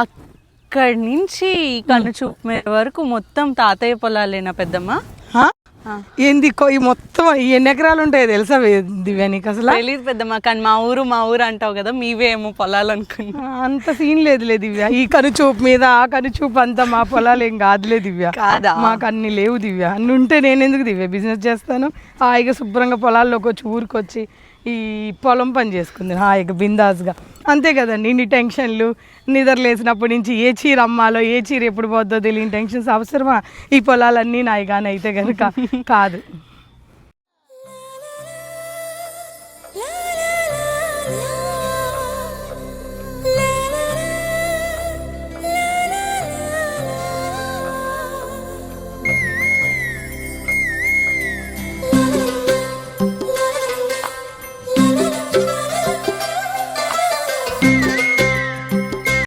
అక్కడి నుంచి కన్ను చూపు మేర వరకు మొత్తం తాతయ్య పొలాలేనా పెద్దమ్మ? ఏంది ఈ మొత్తం ఎన్ని ఎకరాలు ఉంటాయో తెలుసా దివ్య నీకు అసలు? తెలియదు పెద్దమ్మ, కానీ మా ఊరు అంటావు కదా, మీవే ఏమో పొలాలు అనుకున్నా. అంత సీన్ లేదులే దివ్య, ఈ కనుచూపు మీద ఆ కనుచూపు అంతా మా పొలాలు ఏం కాదులే దివ్య. కాదా? మాకు అన్ని లేవు దివ్య. అన్ని ఉంటే నేను ఎందుకు దివ్య బిజినెస్ చేస్తాను? హాయిగా శుభ్రంగా పొలాల్లోకి వచ్చి ఊరికొచ్చి ఈ పొలం పని చేసుకుంది హాయిగా బిందాస్గా, అంతే కదండి. ఇన్ని టెన్షన్లు, నిద్రలేసినప్పటి నుంచి ఏ చీర అమ్మాలో ఏ చీర ఎప్పుడు పోద్దో తెలియని టెన్షన్స్ అవసరమా? ఈ పొలాలన్నీ నాయి కానీ అయితే కనుక కాదు.